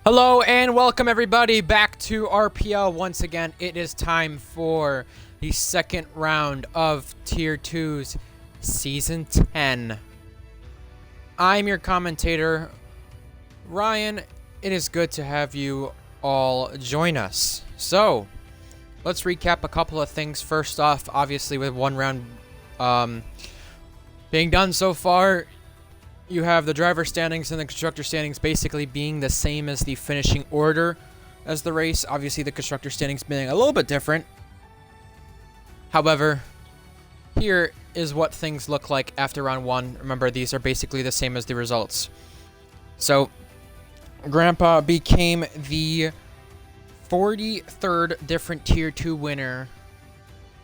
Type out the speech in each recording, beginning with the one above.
Hello and welcome everybody back to RPL. Once again, it is time for the second round of Tier 2's Season 10. I'm your commentator, Ryan. It is good to have you all join us. So, let's recap a couple of things. First off, obviously with one round being done so far, you have the driver standings and the constructor standings basically being the same as the finishing order as the race. Obviously, the constructor standings being a little bit different. However, here is what things look like after round one. Remember, these are basically the same as the results. So, Grandpa became the 43rd different Tier 2 winner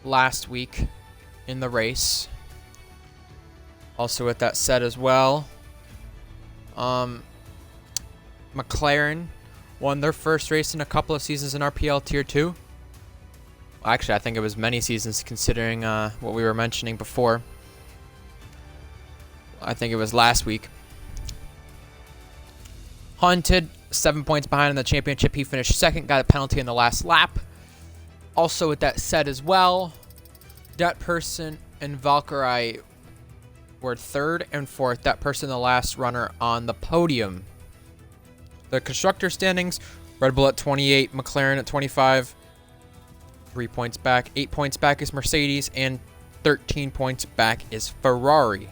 last week in the race. Also with that said as well, McLaren won their first race in a couple of seasons in RPL Tier 2. Well, actually, I think it was many seasons considering what we were mentioning before. I think it was last week. Hunted, 7 points behind in the championship. He finished second, got a penalty in the last lap. Also with that said as well, that person and Valkyrie were third and fourth. That person, the last runner on the podium. The constructor standings, Red Bull at 28, McLaren at 25. 3 points back. 8 points back is Mercedes, and 13 points back is Ferrari.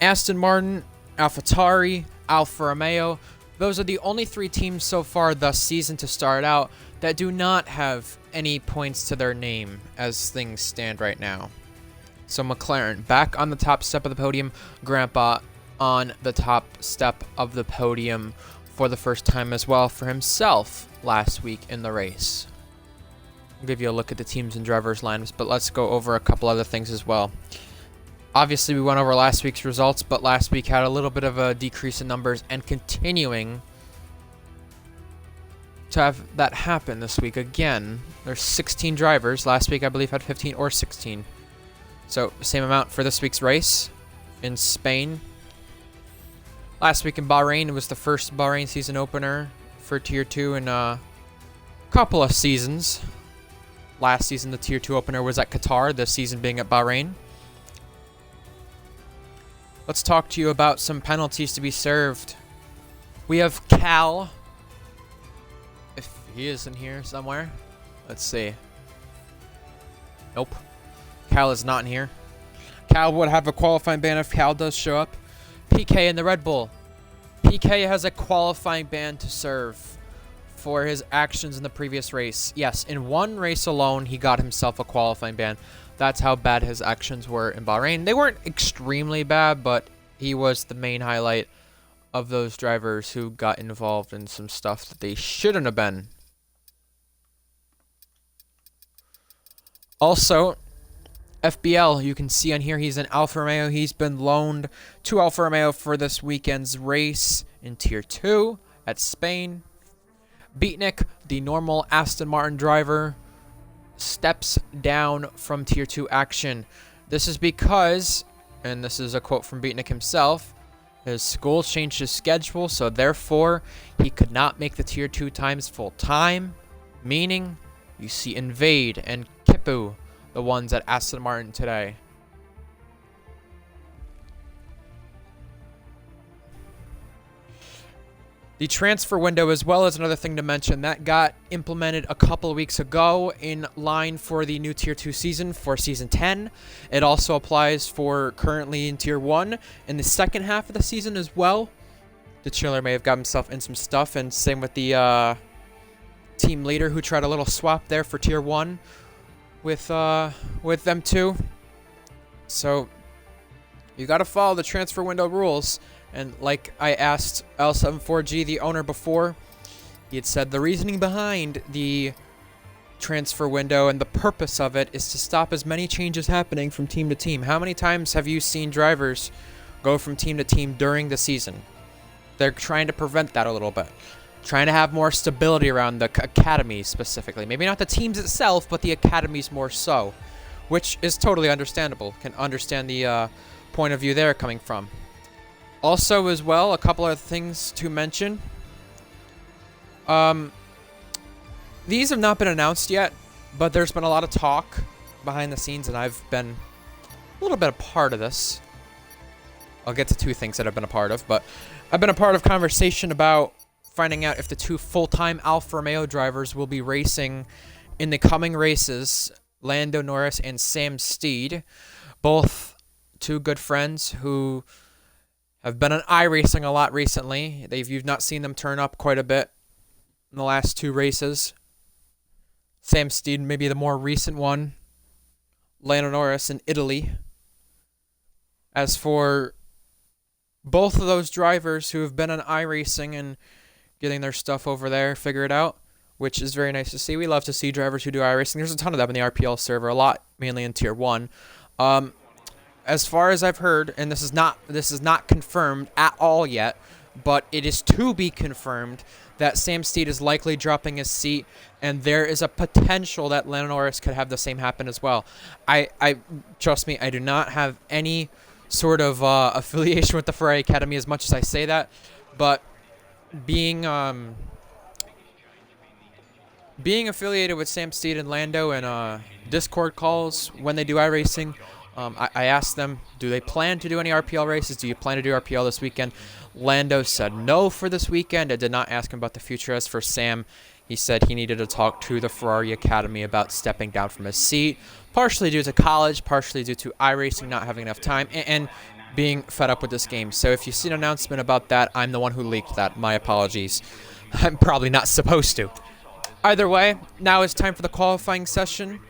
Aston Martin, AlphaTauri, Alfa Romeo. Those are the only three teams so far this season to start out that do not have any points to their name as things stand right now. So McLaren back on the top step of the podium. Grandpa on the top step of the podium for the first time as well for himself last week in the race. I'll give you a look at the teams and drivers' lineups, but let's go over a couple other things as well. Obviously, we went over last week's results, but last week had a little bit of a decrease in numbers and continuing to have that happen this week again. There's 16 drivers. Last week, I believe, had 15 or 16. So, same amount for this week's race in Spain. Last week in Bahrain, it was the first Bahrain season opener for Tier 2 in a couple of seasons. Last season, the Tier 2 opener was at Qatar, this season being at Bahrain. Let's talk to you about some penalties to be served. We have Cal, if he is in here somewhere. Let's see. Nope. Cal is not in here. Cal would have a qualifying ban if Cal does show up. PK in the Red Bull. PK has a qualifying ban to serve for his actions in the previous race. Yes, in one race alone, he got himself a qualifying ban. That's how bad his actions were in Bahrain. They weren't extremely bad, but he was the main highlight of those drivers who got involved in some stuff that they shouldn't have been. Also, FBL, you can see on here he's an Alfa Romeo. He's been loaned to Alfa Romeo for this weekend's race in Tier 2 at Spain. Beatnik, the normal Aston Martin driver, steps down from Tier 2 action. This is because, and this is a quote from Beatnik himself, his school changed his schedule, so therefore he could not make the Tier 2 times full time, meaning you see Invade and Kipu, the ones at Aston Martin today. The transfer window as well is another thing to mention. That got implemented a couple of weeks ago in line for the new Tier 2 season for Season 10. It also applies for currently in Tier 1 in the second half of the season as well. The chiller may have got himself in some stuff, and same with the team leader who tried a little swap there for Tier 1 with them too. So you got to follow the transfer window rules. And like I asked L74G, the owner, before, he had said the reasoning behind the transfer window and the purpose of it is to stop as many changes happening from team to team. How many times have you seen drivers go from team to team during the season? They're trying to prevent that a little bit. Trying to have more stability around the academies specifically. Maybe not the teams itself, but the academies more so. Which is totally understandable. Can understand the point of view they're coming from. Also, as well, a couple of things to mention. These have not been announced yet, but there's been a lot of talk behind the scenes, and I've been a little bit a part of this. I'll get to two things that I've been a part of, but I've been a part of conversation about finding out if the two full-time Alfa Romeo drivers will be racing in the coming races, Lando Norris and Sam Steed, both two good friends who have been on iRacing a lot recently. You've not seen them turn up quite a bit in the last two races. Sam Steed, maybe the more recent one. Lando Norris in Italy. As for both of those drivers who have been on iRacing and getting their stuff over there figured out, which is very nice to see. We love to see drivers who do iRacing. There's a ton of them in the RPL server, a lot mainly in Tier 1. As far as I've heard, and this is not confirmed at all yet, but it is to be confirmed that Sam Steed is likely dropping his seat, and there is a potential that Lando Norris could have the same happen as well. I trust me, I do not have any sort of affiliation with the Ferrari Academy as much as I say that, but being affiliated with Sam Steed and Lando and Discord calls when they do iRacing, I asked them, do they plan to do any RPL races? Do you plan to do RPL this weekend? Lando said no for this weekend. I did not ask him about the future. As for Sam, he said he needed to talk to the Ferrari Academy about stepping down from his seat, partially due to college, partially due to iRacing not having enough time, and being fed up with this game. So if you see an announcement about that, I'm the one who leaked that. My apologies. I'm probably not supposed to. Either way, now it's time for the qualifying session,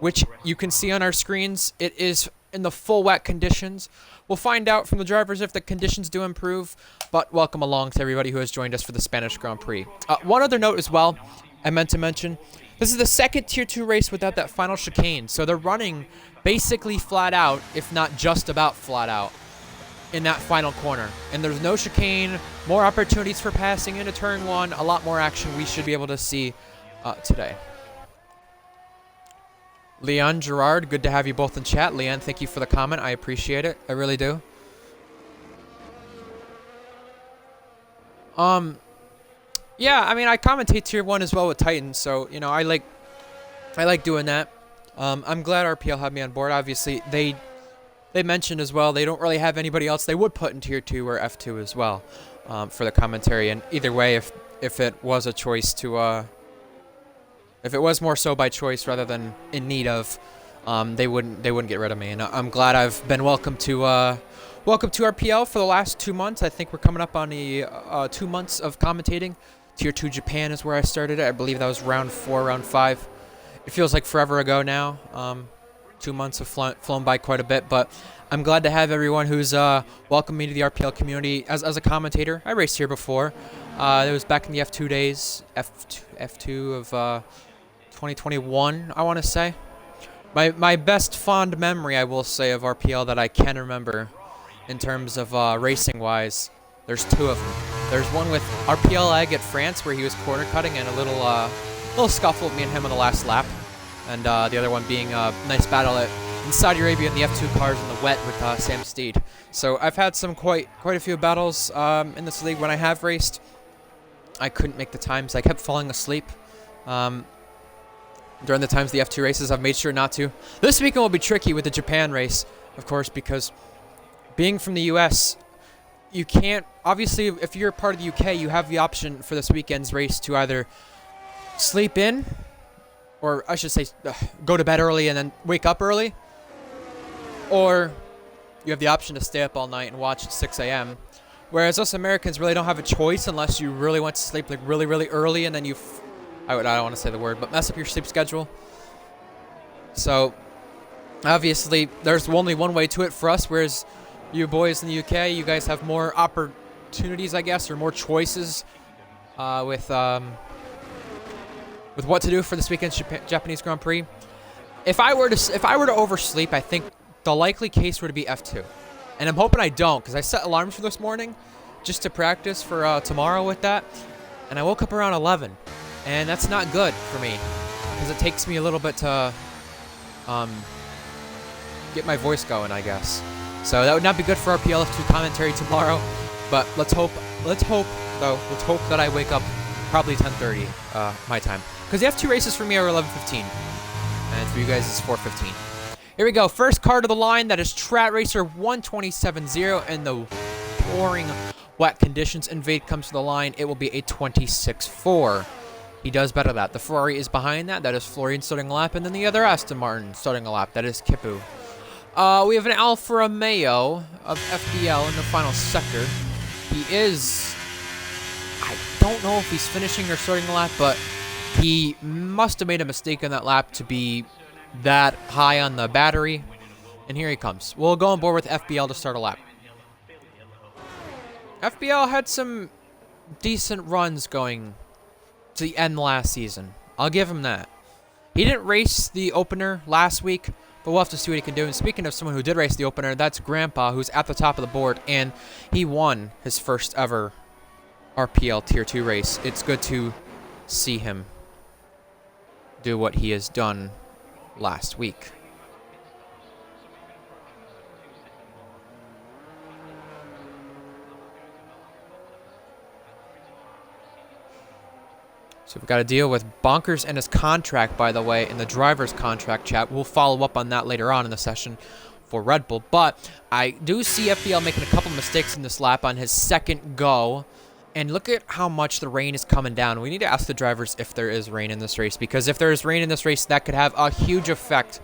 which you can see on our screens. It is in the full wet conditions. We'll find out from the drivers if the conditions do improve, but welcome along to everybody who has joined us for the Spanish Grand Prix. One other note as well, I meant to mention, this is the second Tier 2 race without that final chicane, so they're running basically flat out, if not just about flat out, in that final corner. And there's no chicane, more opportunities for passing into turn one, a lot more action we should be able to see today. Leon, Gerard, good to have you both in chat. Leon, thank you for the comment. I appreciate it. I really do. Yeah, I mean, I commentate Tier 1 as well with Titans, so, you know, I like doing that. I'm glad RPL had me on board. Obviously, they mentioned as well they don't really have anybody else they would put in Tier 2 or F2 as well for the commentary. And either way, if it was a choice to... if it was more so by choice rather than in need of, they wouldn't get rid of me. And I'm glad I've been welcome to RPL for the last 2 months. I think we're coming up on the 2 months of commentating. Tier 2 Japan is where I started. I believe that was round 4, round 5. It feels like forever ago now. 2 months have flown by quite a bit, but I'm glad to have everyone who's welcomed me to the RPL community as a commentator. I raced here before. It was back in the F2 days, F2 of 2021, I want to say. My best fond memory, I will say, of RPL that I can remember in terms of racing-wise, there's two of them. There's one with RPL Egg at France where he was corner cutting and a little scuffle with me and him on the last lap. And the other one being a nice battle in Saudi Arabia in the F2 cars in the wet with Sam Steed. So I've had quite a few battles in this league. When I have raced, I couldn't make the times. I kept falling asleep. During the times the F2 races, I've made sure not to. This weekend will be tricky with the Japan race, of course, because being from the U.S., you can't... Obviously, if you're part of the UK, you have the option for this weekend's race to either sleep in, or I should say go to bed early and then wake up early, or you have the option to stay up all night and watch at 6 a.m., whereas us Americans really don't have a choice unless you really want to sleep like really, really early and then I don't want to say the word, but mess up your sleep schedule. So, obviously, there's only one way to it for us, whereas you boys in the UK, you guys have more opportunities, I guess, or more choices with what to do for this weekend's Japanese Grand Prix. If I were to oversleep, I think the likely case would be F2. And I'm hoping I don't, because I set alarms for this morning just to practice for tomorrow with that, and I woke up around 11. And that's not good for me, because it takes me a little bit to get my voice going, I guess. So that would not be good for RPL F2 commentary tomorrow. But let's hope that I wake up probably 10:30 my time. Because the F2 races for me are 11:15. And for you guys, it's 4:15. Here we go. First car to the line. That is Trat Racer 127.0 in the pouring wet conditions. Invade comes to the line. It will be a 26.4. He does better that. The Ferrari is behind that. That is Florian starting a lap. And then the other Aston Martin starting a lap. That is Kipu. We have an Alfa Romeo of FPL in the final sector. He is... I don't know if he's finishing or starting a lap, but he must have made a mistake in that lap to be that high on the battery. And here he comes. We'll go on board with FBL to start a lap. FBL had some decent runs going to the end last season. I'll give him that. He didn't race the opener last week, but we'll have to see what he can do. And speaking of someone who did race the opener, that's Grandpa, who's at the top of the board, and he won his first ever RPL Tier 2 race. It's good to see him do what he has done last week. So we've got to deal with Bonkers and his contract, by the way, in the driver's contract chat. We'll follow up on that later on in the session for Red Bull. But I do see FBL making a couple mistakes in this lap on his second go. And look at how much the rain is coming down. We need to ask the drivers if there is rain in this race, because if there is rain in this race, that could have a huge effect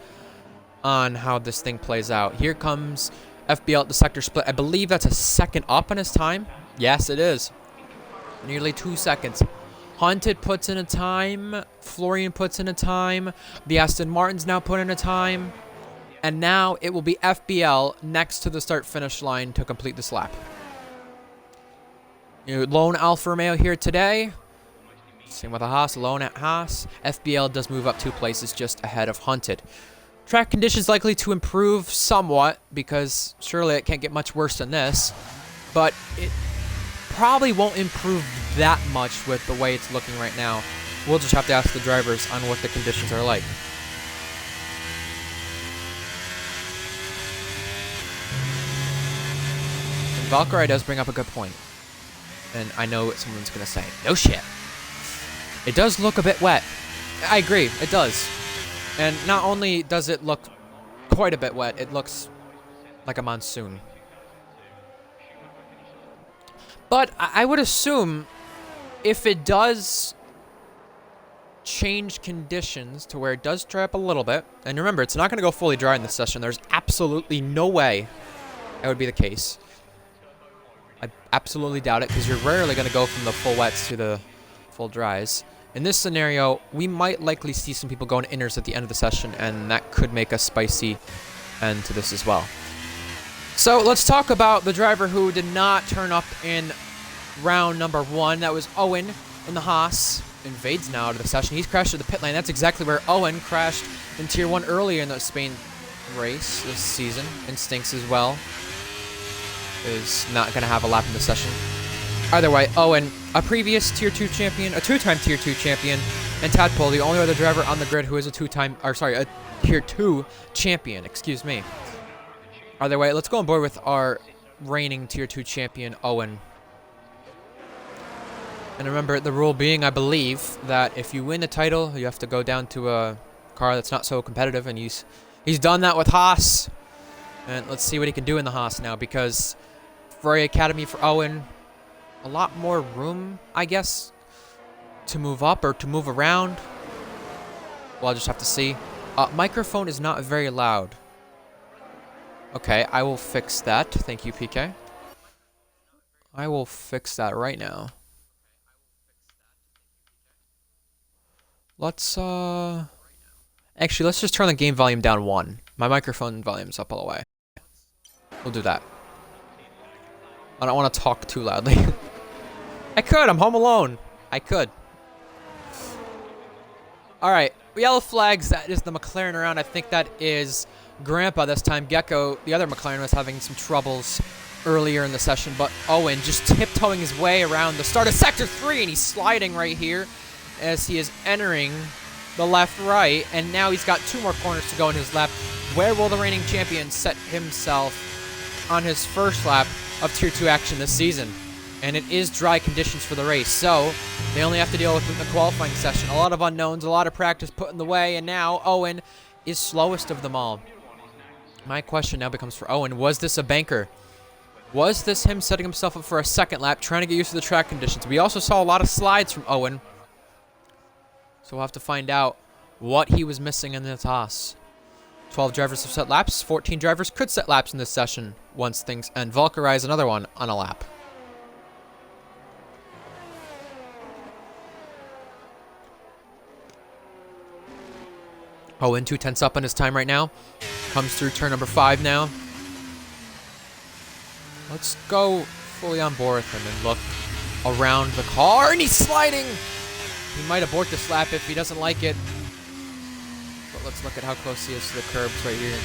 on how this thing plays out. Here comes FBL at the sector split. I believe that's a second up on his time. Yes, it is. Nearly 2 seconds. Hunted puts in a time. Florian puts in a time. The Aston Martin's now put in a time. And now it will be FBL next to the start-finish line to complete this lap. Lone Alfa Romeo here today. Same with a Haas. Lone at Haas. FBL does move up 2 places just ahead of Hunted. Track conditions likely to improve somewhat, because surely it can't get much worse than this. But it probably won't improve that much with the way it's looking right now. We'll just have to ask the drivers on what the conditions are like. And Valkyrie does bring up a good point. And I know what someone's going to say. No shit. It does look a bit wet. I agree. It does. And not only does it look quite a bit wet, it looks like a monsoon. But I would assume if it does change conditions to where it does dry up a little bit, and remember, it's not going to go fully dry in this session. There's absolutely no way that would be the case. I absolutely doubt it, because you're rarely going to go from the full wets to the full dries. In this scenario, we might likely see some people going inners at the end of the session, and that could make a spicy end to this as well. So let's talk about the driver who did not turn up in round number 1. That was Owen in the Haas. Invades now out of the session. He's crashed at the pit lane. That's exactly where Owen crashed in Tier 1 earlier in the Spain race this season. Instincts as well is not going to have a lap in the session. Either way, Owen, a previous Tier 2 champion, a 2-time Tier 2 champion, and Tadpole, the only other driver on the grid who is a a Tier 2 champion, excuse me. Either way, let's go on board with our reigning Tier 2 champion, Owen. And remember, the rule being, I believe, that if you win the title, you have to go down to a car that's not so competitive, and he's done that with Haas. And let's see what he can do in the Haas now, because Ferrari Academy for Owen, a lot more room, I guess, to move up or to move around. Well, I'll just have to see. Microphone is not very loud. Okay, I will fix that. Thank you, PK. I will fix that right now. Let's, actually, let's just turn the game volume down 1. My microphone volume's up all the way. We'll do that. I don't want to talk too loudly. I could. I'm home alone. I could. All right. Yellow flags. That is the McLaren around. I think that is Grandpa this time. Gecko, the other McLaren, was having some troubles earlier in the session, but Owen just tiptoeing his way around the start of Sector 3, and he's sliding right here as he is entering the left-right, and now he's got 2 more corners to go in his left. Where will the reigning champion set himself on his first lap of Tier 2 action this season. And it is dry conditions for the race, so they only have to deal with it in the qualifying session. A lot of unknowns, a lot of practice put in the way, and now Owen is slowest of them all. My question now becomes for Owen, was this a banker? Was this him setting himself up for a second lap, trying to get used to the track conditions? We also saw a lot of slides from Owen, so we'll have to find out what he was missing in the toss. 12 drivers have set laps, 14 drivers could set laps in this session once things end. Valkyrie is another one on a lap. Owen 2/10 up on his time right now. Comes through turn number 5 now. Let's go fully on board with him and look around the car. And he's sliding! He might abort this lap if he doesn't like it. But let's look at how close he is to the curbs right here.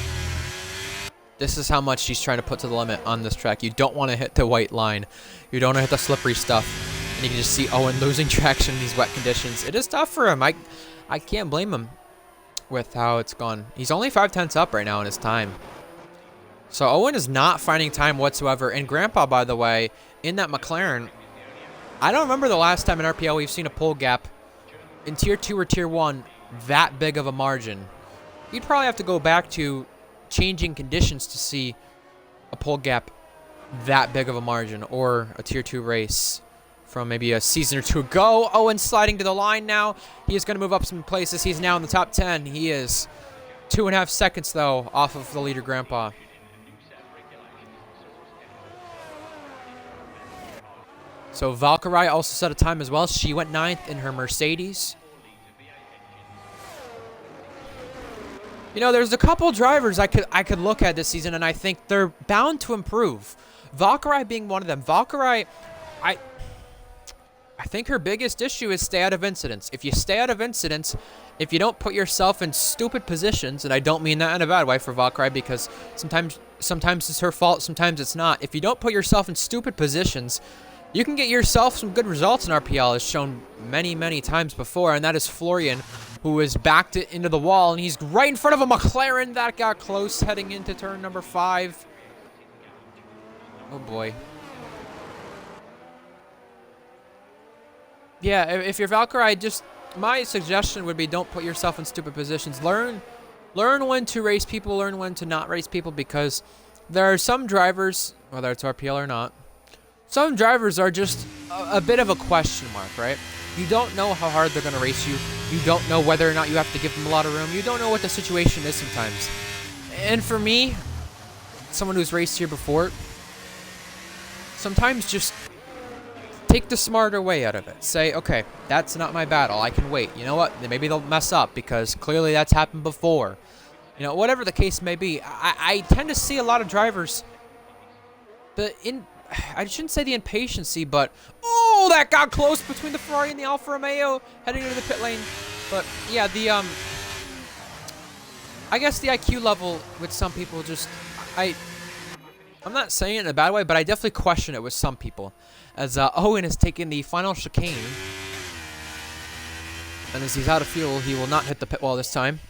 This is how much he's trying to put to the limit on this track. You don't want to hit the white line. You don't want to hit the slippery stuff. And you can just see Owen losing traction in these wet conditions. It is tough for him. I can't blame him with how it's gone. He's only 5/10 up right now in his time. So Owen is not finding time whatsoever. And Grandpa, by the way, in that McLaren, I don't remember the last time in RPL we've seen a pole gap in Tier 2 or Tier 1 that big of a margin. You'd probably have to go back to changing conditions to see a pole gap that big of a margin, or a Tier 2 race from maybe a season or two ago. Owen sliding to the line now. He is going to move up some places. He's now in the top 10. He is 2.5 seconds, though, off of the leader, Grandpa. So Valkyrie also set a time as well. She went 9th in her Mercedes. You know, there's a couple drivers I could look at this season, and I think they're bound to improve. Valkyrie being one of them. Valkyrie, I think her biggest issue is stay out of incidents. If you stay out of incidents, if you don't put yourself in stupid positions, and I don't mean that in a bad way for Valkyrie, because sometimes it's her fault, sometimes it's not. If you don't put yourself in stupid positions, you can get yourself some good results in RPL, as shown many, many times before, and that is Florian, who is backed it into the wall, and he's right in front of a McLaren. That got close heading into turn number 5. Oh boy. Yeah, if you're Valkyrie, just my suggestion would be don't put yourself in stupid positions. Learn when to race people, learn when to not race people, because there are some drivers, whether it's RPL or not, some drivers are just a bit of a question mark, right? You don't know how hard they're going to race you. You don't know whether or not you have to give them a lot of room. You don't know what the situation is sometimes. And for me, someone who's raced here before, sometimes just take the smarter way out of it. Say, okay, that's not my battle. I can wait. You know what? Maybe they'll mess up because clearly that's happened before. You know, whatever the case may be. I tend to see a lot of drivers, I shouldn't say the impatience, but oh, that got close between the Ferrari and the Alfa Romeo heading into the pit lane. But yeah, I guess the IQ level with some people just, I'm not saying it in a bad way, but I definitely question it with some people. As Owen has taken the final chicane, and as he's out of fuel, he will not hit the pit wall this time.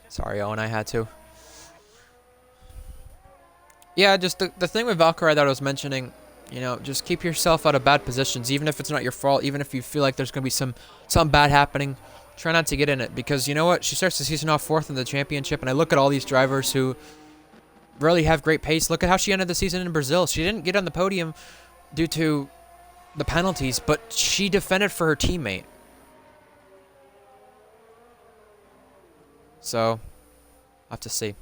Sorry, Owen, I had to. Yeah, just the thing with Valkyrie that I was mentioning, you know, just keep yourself out of bad positions, even if it's not your fault, even if you feel like there's going to be some bad happening. Try not to get in it, because you know what? She starts the season off 4th in the championship, and I look at all these drivers who really have great pace. Look at how she ended the season in Brazil. She didn't get on the podium due to the penalties, but she defended for her teammate. So, I'll have to see.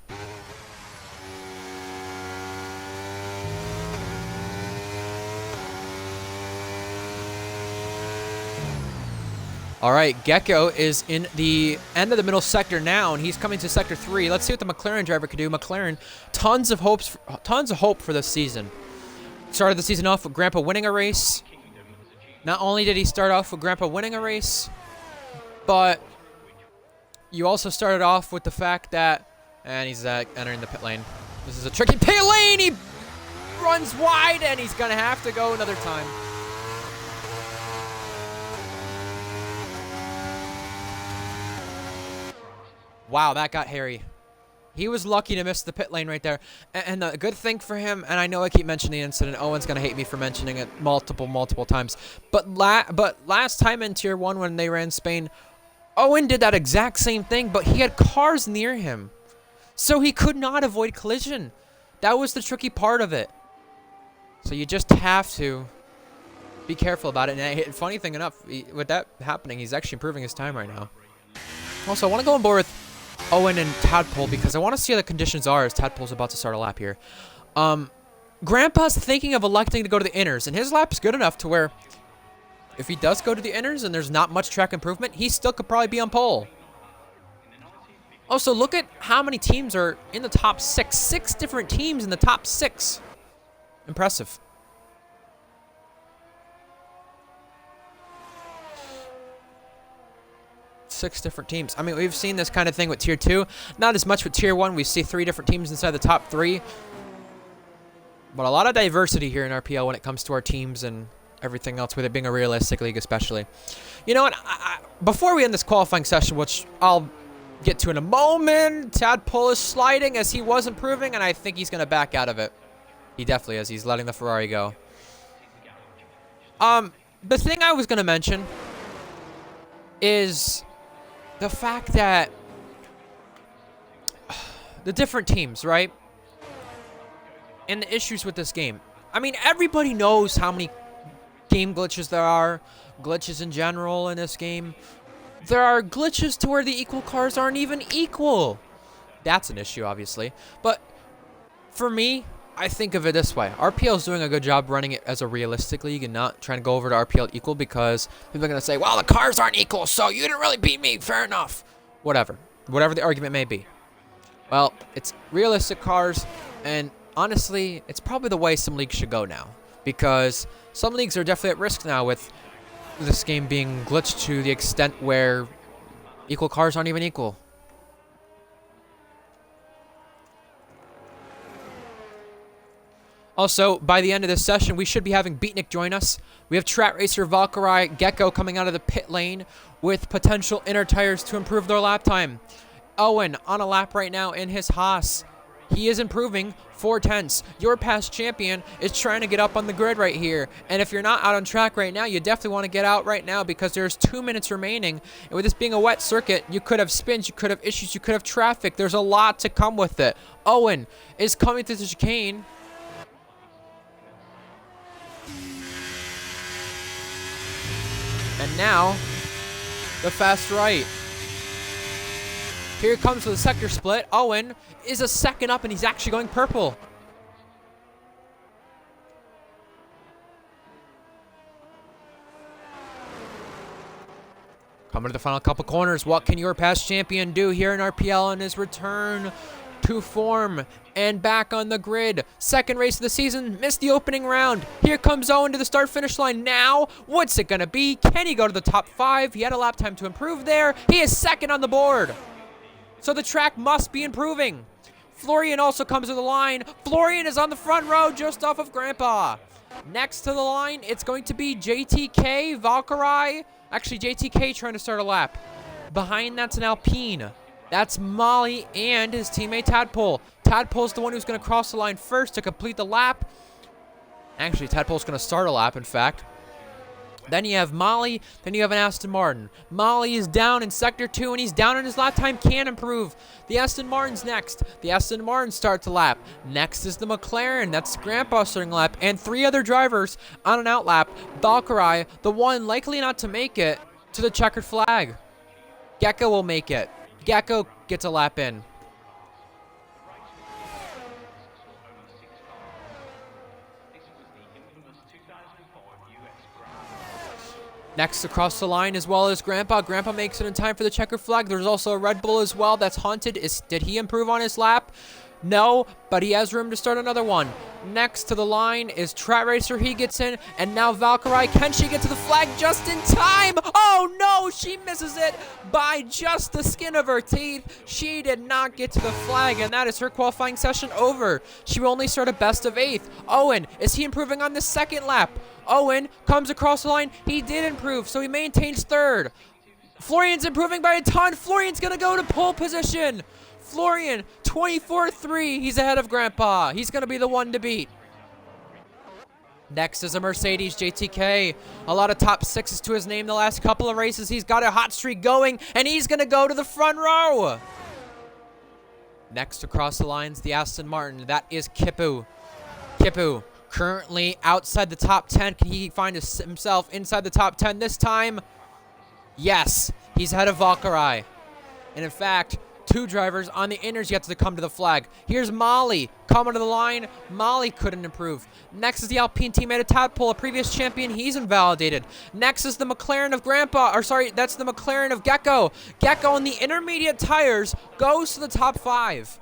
All right, Gecko is in the end of the middle sector now, and he's coming to sector 3. Let's see what the McLaren driver can do. McLaren, tons of hope for this season. Started the season off with Grandpa winning a race. Not only did he start off with Grandpa winning a race, but you also started off with the fact that, and he's entering the pit lane. This is a tricky pit lane. He runs wide, and he's gonna have to go another time. Wow, that got hairy. He was lucky to miss the pit lane right there. And the good thing for him, and I know I keep mentioning the incident, Owen's going to hate me for mentioning it multiple times, but last time in Tier 1 when they ran Spain, Owen did that exact same thing, but he had cars near him. So he could not avoid collision. That was the tricky part of it. So you just have to be careful about it. And funny thing enough, with that happening, he's actually improving his time right now. Also, I want to go on board with Owen and Tadpole because I want to see how the conditions are as Tadpole's about to start a lap here. Grandpa's thinking of electing to go to the inners, and his lap's good enough to where if he does go to the inners and there's not much track improvement, he still could probably be on pole. Also, look at how many teams are in the top 6. 6 different teams in the top 6. Impressive. Six different teams. I mean, we've seen this kind of thing with Tier 2. Not as much with Tier 1. We see 3 different teams inside the top 3. But a lot of diversity here in RPL when it comes to our teams and everything else, with it being a realistic league especially. You know what? Before we end this qualifying session, which I'll get to in a moment, Tadpole is sliding as he was improving, and I think he's going to back out of it. He definitely is. He's letting the Ferrari go. The thing I was going to mention is the fact that the different teams, right? And the issues with this game. I mean, everybody knows how many game glitches there are. Glitches in general in this game. There are glitches to where the equal cars aren't even equal. That's an issue, obviously. But for me, I think of it this way. RPL is doing a good job running it as a realistic league and not trying to go over to RPL equal because people are going to say, well, the cars aren't equal, so you didn't really beat me. Fair enough. Whatever. Whatever the argument may be. Well, it's realistic cars, and honestly, it's probably the way some leagues should go now because some leagues are definitely at risk now with this game being glitched to the extent where equal cars aren't even equal. Also, by the end of this session, we should be having Beatnik join us. We have Track Racer, Valkyrie, Gecko coming out of the pit lane with potential inner tires to improve their lap time. Owen on a lap right now in his Haas. He is improving 4/10. Your past champion is trying to get up on the grid right here. And if you're not out on track right now, you definitely want to get out right now because there's 2 minutes remaining. And with this being a wet circuit, you could have spins, you could have issues, you could have traffic. There's a lot to come with it. Owen is coming through the chicane. And now, the fast right. Here it comes with a sector split. Owen is a second up, and he's actually going purple. Coming to the final couple corners. What can your past champion do here in RPL on his return to form and back on the grid? Second race of the season, missed the opening round. Here comes Owen to the start-finish line now. What's it gonna be? Can he go to the top 5? He had a lap time to improve there. He is second on the board. So the track must be improving. Florian also comes to the line. Florian is on the front row just off of Grandpa. Next to the line, it's going to be JTK, Valkyrie. Actually, JTK trying to start a lap. Behind that's an Alpine. That's Molly and his teammate Tadpole. Tadpole's the one who's going to cross the line first to complete the lap. Actually, Tadpole's going to start a lap, in fact. Then you have Molly. Then you have an Aston Martin. Molly is down in Sector 2, and he's down, and his lap time can improve. The Aston Martin's next. The Aston Martin starts a lap. Next is the McLaren. That's Grandpa starting a lap. And 3 other drivers on an out lap. Valkyrie, the one likely not to make it to the checkered flag. Gecko will make it. Gecko gets a lap in. Next across the line as well as Grandpa. Grandpa makes it in time for the checker flag. There's also a Red Bull as well that's haunted. Did he improve on his lap? No, but he has room to start another one. Next to the line is Track Racer. He gets in, and now Valkyrie. Can she get to the flag just in time? Oh no, she misses it by just the skin of her teeth. She did not get to the flag, and that is her qualifying session over. She will only start a best of 8th. Owen, is he improving on the second lap? Owen comes across the line. He did improve, so he maintains 3rd. Florian's improving by a ton. Florian's going to go to pole position. Florian, 24-3. He's ahead of Grandpa. He's going to be the one to beat. Next is a Mercedes JTK. A lot of top sixes to his name the last couple of races. He's got a hot streak going, and he's going to go to the front row. Next across the lines, the Aston Martin. That is Kipu. Kipu currently outside the top 10. Can he find himself inside the top 10 this time? Yes, he's ahead of Valkyrie. And in fact, two drivers on the inners yet to come to the flag. Here's Molly coming to the line. Molly couldn't improve. Next is the Alpine teammate of Tadpole, a previous champion. He's invalidated. Next is the McLaren of Grandpa, or sorry, that's the McLaren of Gecko. Gecko on the intermediate tires goes to the top 5.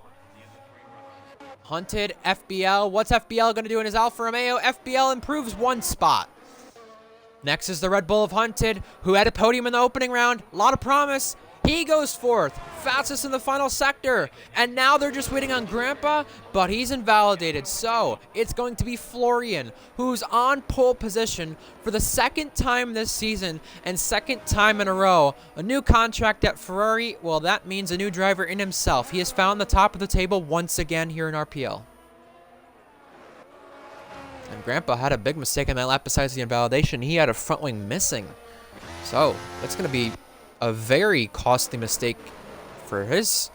Hunted, FBL. What's FBL going to do in his Alfa Romeo? FBL improves 1 spot. Next is the Red Bull of Hunted, who had a podium in the opening round. A lot of promise. He goes 4th, fastest in the final sector. And now they're just waiting on Grandpa, but he's invalidated. So it's going to be Florian, who's on pole position for the 2nd time this season and 2nd time in a row. A new contract at Ferrari, well, that means a new driver in himself. He has found the top of the table once again here in RPL. And Grandpa had a big mistake in that lap besides the invalidation. He had a front wing missing. So that's going to be a very costly mistake for his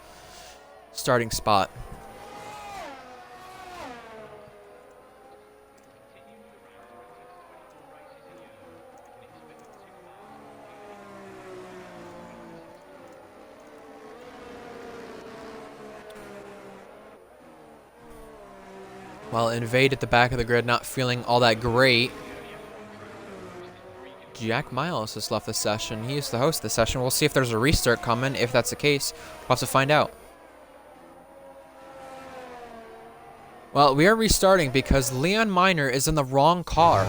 starting spot. Well, Invade at the back of the grid, not feeling all that great. Jack Miles has left the session. He is the host of the session. We'll see if there's a restart coming. If that's the case, we'll have to find out. Well, we are restarting because Leon Miner is in the wrong car.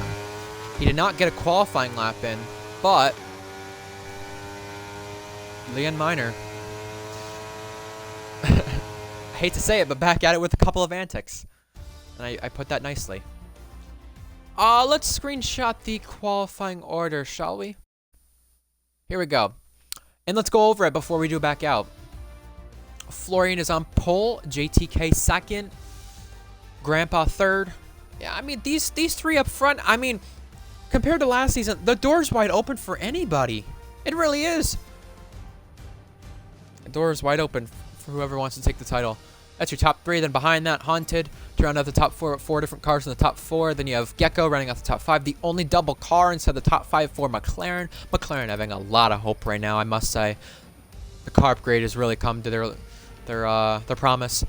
He did not get a qualifying lap in, but Leon Miner, I hate to say it, but back at it with a couple of antics. And I put that nicely. Let's screenshot the qualifying order, shall we? Here we go. And let's go over it before we do back out. Florian is on pole, JTK 2nd, Grandpa 3rd. Yeah, I mean, these 3 up front, I mean, compared to last season, the door's wide open for anybody. It really is. The door is wide open for whoever wants to take the title. That's your top 3. Then behind that, Haunted to round out the top 4 with 4 different cars in the top 4. Then you have Gecko running out the top 5. The only double car inside the top 5 for McLaren. McLaren having a lot of hope right now, I must say. The car upgrade has really come to their promise.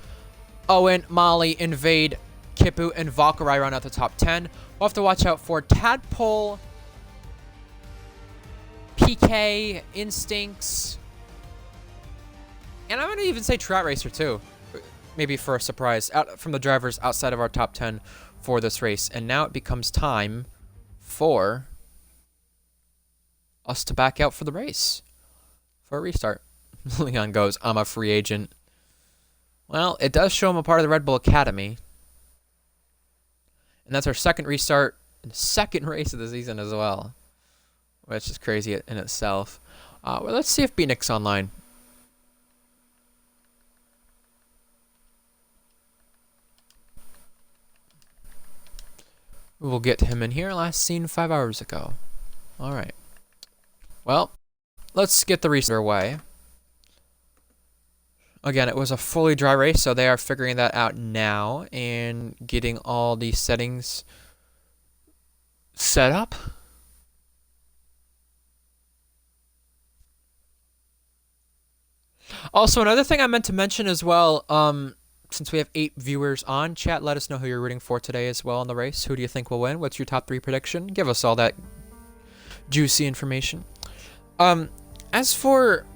Owen, Molly, Invade, Kipu, and Valkyrie round out the top 10. We'll have to watch out for Tadpole, PK, Instincts, and I'm going to even say Trout Racer too. Maybe for a surprise out from the drivers outside of our top 10 for this race. And now it becomes time for us to back out for the race for a restart. Leon goes, I'm a free agent. Well, it does show him a part of the Red Bull Academy. And that's our 2nd restart and 2nd race of the season as well, which is crazy in itself. Well, let's see if Beatnik's online. We'll get him in here. Last seen 5 hours ago. All right. Well, let's get the restart away. Again, it was a fully dry race, so they are figuring that out now and getting all the settings set up. Also, another thing I meant to mention as well, since we have 8 viewers on chat, let us know who you're rooting for today as well in the race. Who do you think will win? What's your top 3 prediction? Give us all that juicy information. As for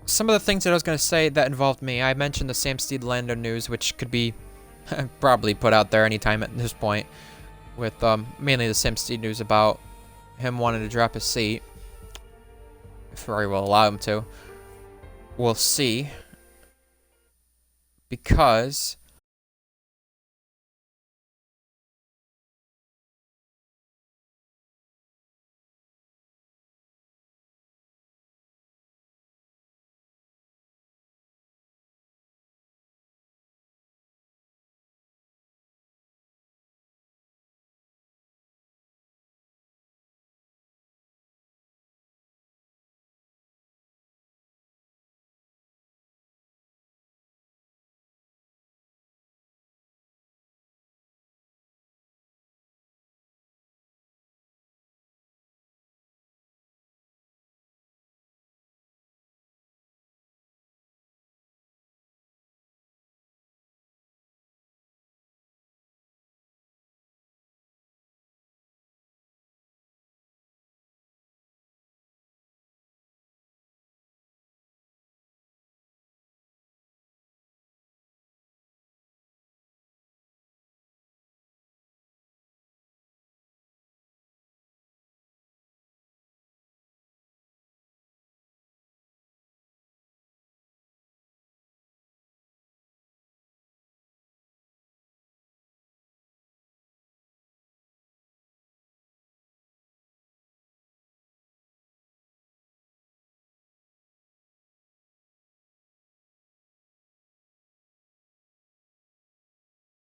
some of the things that I was going to say that involved me, I mentioned the Sam Steed Lando news, which could be probably put out there anytime at this point, with mainly the Sam Steed news about him wanting to drop his seat. If Ferrari will allow him to. We'll see. Because